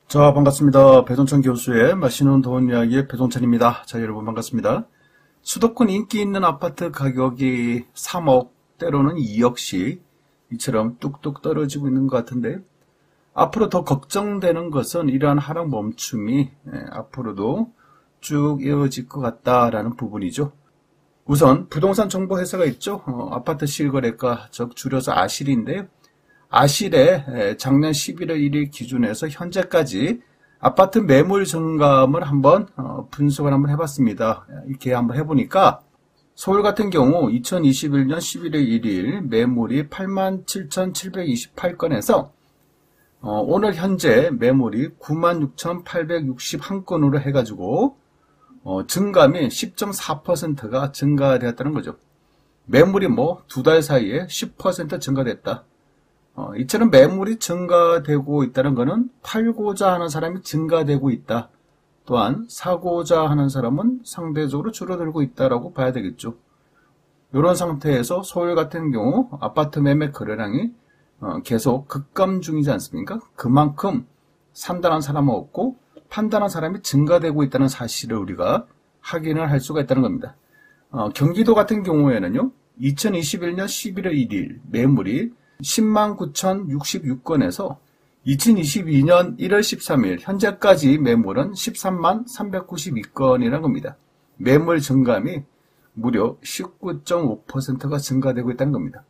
자, 반갑습니다. 배동찬 교수의 맛있는 돈 이야기의 배동찬입니다. 자, 여러분 반갑습니다. 수도권 인기 있는 아파트 가격이 3억, 때로는 2억씩 이처럼 뚝뚝 떨어지고 있는 것 같은데, 앞으로 더 걱정되는 것은 이러한 하락 멈춤이 앞으로도 쭉 이어질 것 같다라는 부분이죠. 우선 부동산 정보 회사가 있죠. 아파트 실거래가, 즉 줄여서 아실인데, 아실의 작년 11월 1일 기준에서 현재까지 아파트 매물 증감을 한번 분석을 한번 해봤습니다. 이렇게 한번 해보니까 서울 같은 경우 2021년 11월 1일 매물이 87,728건에서 오늘 현재 매물이 96,861건으로 해가지고 증감이 10.4%가 증가되었다는 거죠. 매물이 뭐 두 달 사이에 10% 증가됐다. 이처럼 매물이 증가되고 있다는 것은 팔고자 하는 사람이 증가되고 있다. 또한 사고자 하는 사람은 상대적으로 줄어들고 있다라고 봐야 되겠죠. 이런 상태에서 서울 같은 경우 아파트 매매 거래량이 계속 급감 중이지 않습니까? 그만큼 산다는 사람은 없고 판다는 사람이 증가되고 있다는 사실을 우리가 확인을 할 수가 있다는 겁니다. 경기도 같은 경우에는요, 2021년 11월 1일 매물이 10만 9,066건에서 2022년 1월 13일 현재까지 매물은 13만 392건이라는 겁니다. 매물 증감이 무려 19.5%가 증가되고 있다는 겁니다.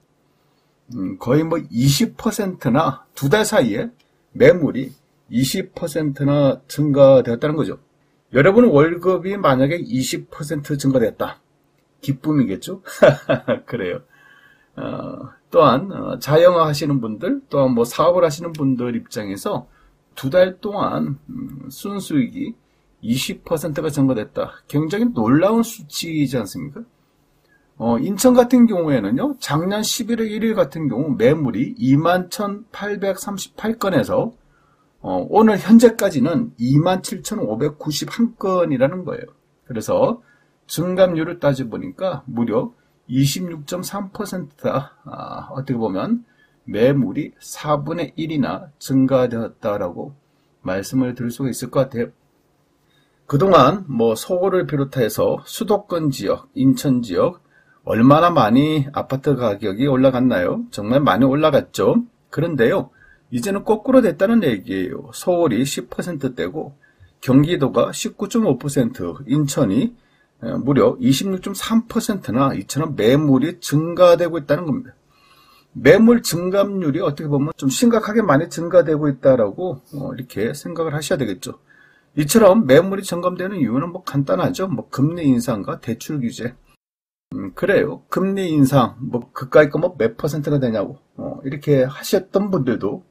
거의 뭐 20%나 두 달 사이에 매물이 20%나 증가되었다는 거죠. 여러분 월급이 만약에 20% 증가됐다. 기쁨이겠죠? 그래요. 또한 자영업 하시는 분들, 또한 뭐 사업을 하시는 분들 입장에서 두 달 동안 순수익이 20%가 증가됐다. 굉장히 놀라운 수치이지 않습니까? 인천 같은 경우에는요, 작년 11월 1일 같은 경우 매물이 21,838건에서 오늘 현재까지는 27,591건이라는 거예요. 그래서 증감률을 따져보니까 무려 26.3%다. 어떻게 보면 매물이 4분의 1이나 증가되었다라고 말씀을 드릴 수가 있을 것 같아요. 그동안 뭐 서울을 비롯해서 수도권 지역, 인천 지역 얼마나 많이 아파트 가격이 올라갔나요? 정말 많이 올라갔죠. 그런데요, 이제는 거꾸로 됐다는 얘기예요. 서울이 10%대고 경기도가 19.5%, 인천이 무려 26.3%나 이처럼 매물이 증가되고 있다는 겁니다. 매물 증감률이 어떻게 보면 좀 심각하게 많이 증가되고 있다라고 이렇게 생각을 하셔야 되겠죠. 이처럼 매물이 증감되는 이유는 뭐 간단하죠. 뭐 금리 인상과 대출 규제. 그래요. 금리 인상 뭐 그까이 거 뭐 몇 %가 되냐고 이렇게 하셨던 분들도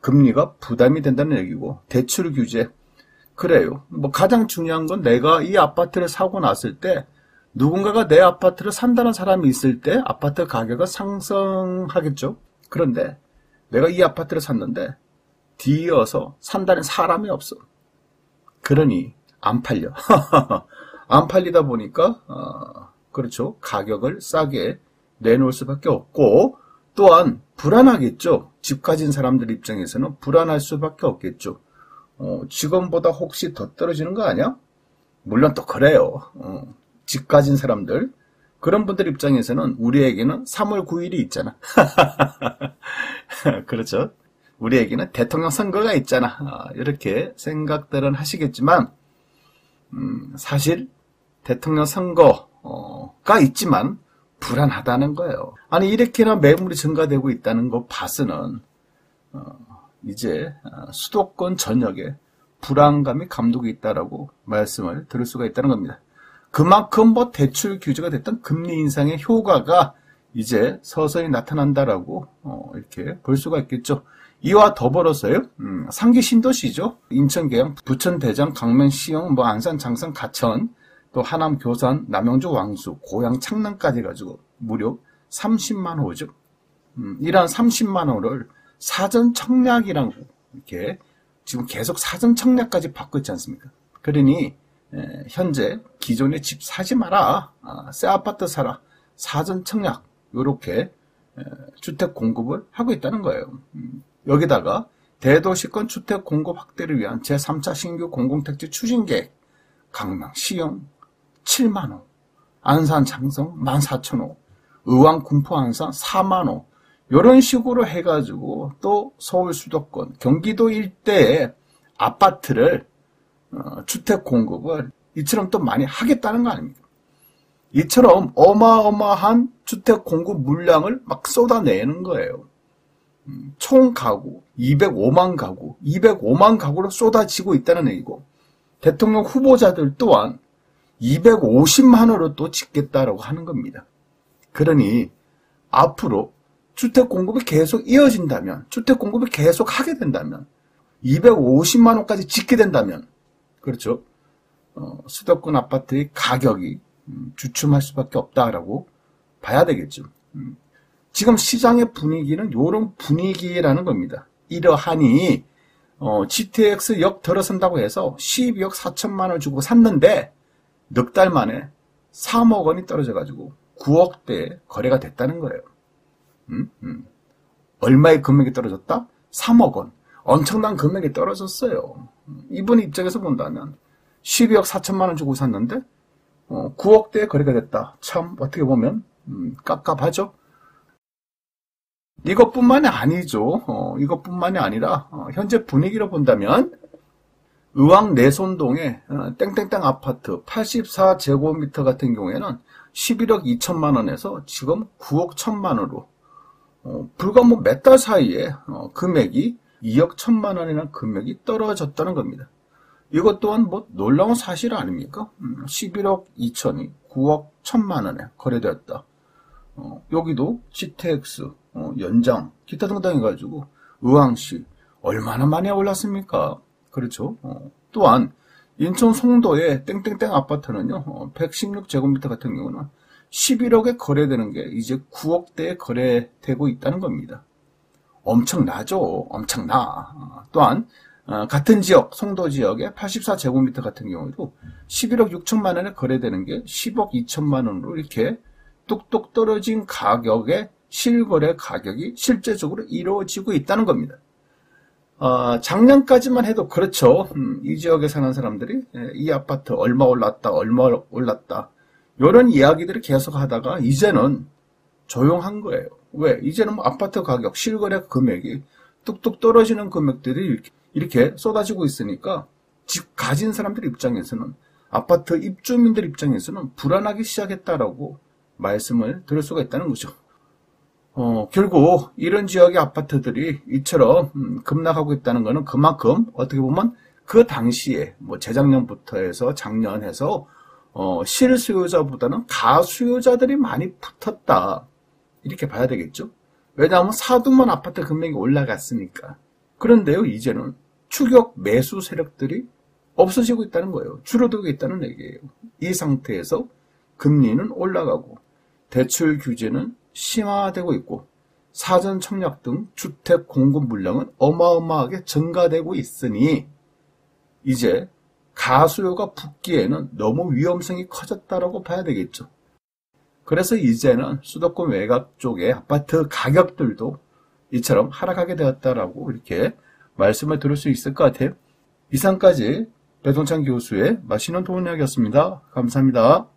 금리가 부담이 된다는 얘기고, 대출 규제. 그래요. 뭐 가장 중요한 건 내가 이 아파트를 사고 났을 때 누군가가 내 아파트를 산다는 사람이 있을 때 아파트 가격은 상승하겠죠. 그런데 내가 이 아파트를 샀는데 뒤이어서 산다는 사람이 없어. 그러니 안 팔려. 안 팔리다 보니까 그렇죠. 가격을 싸게 내놓을 수밖에 없고, 또한 불안하겠죠. 집 가진 사람들 입장에서는 불안할 수밖에 없겠죠. 지금보다 혹시 더 떨어지는 거 아니야? 물론 또 그래요. 집 가진 사람들, 그런 분들 입장에서는 우리에게는 3월 9일이 있잖아. 그렇죠. 우리에게는 대통령 선거가 있잖아. 이렇게 생각들은 하시겠지만 사실 대통령 선거가 있지만 불안하다는 거예요. 아니 이렇게나 매물이 증가되고 있다는 거 봐서는 이제 수도권 전역에 불안감이 감독이 있다라고 말씀을 드릴 수가 있다는 겁니다. 그만큼 뭐 대출 규제가 됐던 금리 인상의 효과가 이제 서서히 나타난다라고 이렇게 볼 수가 있겠죠. 이와 더불어서요, 상기 신도시죠. 인천, 계양, 부천, 대전, 강명, 시흥, 뭐 안산, 장산, 가천, 또 하남, 교산, 남영주, 왕수, 고양, 창남까지 가지고 무려 30만 호죠. 이러한 30만 호를 사전 청약이라고 이렇게 지금 계속 사전 청약까지 받고 있지 않습니까? 그러니 현재 기존에 집 사지 마라, 새 아파트 사라, 사전 청약 이렇게 주택 공급을 하고 있다는 거예요. 여기다가 대도시권 주택 공급 확대를 위한 제3차 신규 공공택지 추진계획, 강명, 시영 7만호, 안산, 장성 14,000호, 의왕, 군포, 안산 4만호, 이런 식으로 해가지고 또 서울 수도권, 경기도 일대에 아파트를 주택 공급을 이처럼 또 많이 하겠다는 거 아닙니까? 이처럼 어마어마한 주택 공급 물량을 막 쏟아내는 거예요. 총 가구 205만 가구, 205만 가구로 쏟아지고 있다는 얘기고, 대통령 후보자들 또한 250만 호로 또 짓겠다라고 하는 겁니다. 그러니 앞으로 주택 공급이 계속 이어진다면, 주택 공급을 계속 하게 된다면, 250만 호까지 짓게 된다면, 그렇죠. 수도권 아파트의 가격이 주춤할 수밖에 없다라고 봐야 되겠죠. 지금 시장의 분위기는 이런 분위기라는 겁니다. 이러하니 GTX 역 들어선다고 해서 12억 4천만 원 주고 샀는데 넉 달 만에 3억 원이 떨어져가지고 9억대에 거래가 됐다는 거예요. 얼마의 금액이 떨어졌다? 3억 원. 엄청난 금액이 떨어졌어요. 이분 입장에서 본다면 12억 4천만 원 주고 샀는데 9억대에 거래가 됐다. 참 어떻게 보면 깝깝하죠. 이것뿐만이 아니죠. 이것뿐만이 아니라 현재 분위기로 본다면 의왕 내손동의 땡땡땡 아파트 84제곱미터 같은 경우에는 11억 2천만 원에서 지금 9억 1천만 원으로 불과 뭐 몇 달 사이에 금액이 2억 1천만 원이라는 금액이 떨어졌다는 겁니다. 이것 또한 뭐 놀라운 사실 아닙니까? 11억 2천이 9억 1천만 원에 거래되었다. 여기도 GTX, 연장, 기타 등등 해가지고 의왕시 얼마나 많이 올랐습니까? 그렇죠. 또한 인천 송도의 땡땡땡 아파트는요, 116제곱미터 같은 경우는 11억에 거래되는 게 이제 9억대에 거래되고 있다는 겁니다. 엄청나죠. 엄청나. 또한 같은 지역, 송도 지역의 84제곱미터 같은 경우도 11억 6천만 원에 거래되는 게 10억 2천만 원으로 이렇게 뚝뚝 떨어진 가격의 실거래 가격이 실제적으로 이루어지고 있다는 겁니다. 작년까지만 해도 그렇죠. 이 지역에 사는 사람들이 이 아파트 얼마 올랐다, 얼마 올랐다 이런 이야기들을 계속 하다가 이제는 조용한 거예요. 왜? 이제는 뭐 아파트 가격, 실거래 금액이 뚝뚝 떨어지는 금액들이 이렇게 쏟아지고 있으니까 집 가진 사람들 입장에서는, 아파트 입주민들 입장에서는 불안하기 시작했다라고 말씀을 드릴 수가 있다는 거죠. 결국 이런 지역의 아파트들이 이처럼 급락하고 있다는 것은 그만큼 어떻게 보면 그 당시에 뭐 재작년부터 해서 작년 해서 실수요자보다는 가수요자들이 많이 붙었다, 이렇게 봐야 되겠죠. 왜냐하면 사두만 아파트 금액이 올라갔으니까. 그런데요, 이제는 추격 매수 세력들이 없어지고 있다는 거예요. 줄어들고 있다는 얘기예요. 이 상태에서 금리는 올라가고 대출 규제는 심화되고 있고 사전 청약 등 주택 공급 물량은 어마어마하게 증가되고 있으니 이제 가수요가 붙기에는 너무 위험성이 커졌다라고 봐야 되겠죠. 그래서 이제는 수도권 외곽 쪽의 아파트 가격들도 이처럼 하락하게 되었다라고 이렇게 말씀을 드릴 수 있을 것 같아요. 이상까지 배동찬 교수의 맛있는 도움 이야기였습니다. 감사합니다.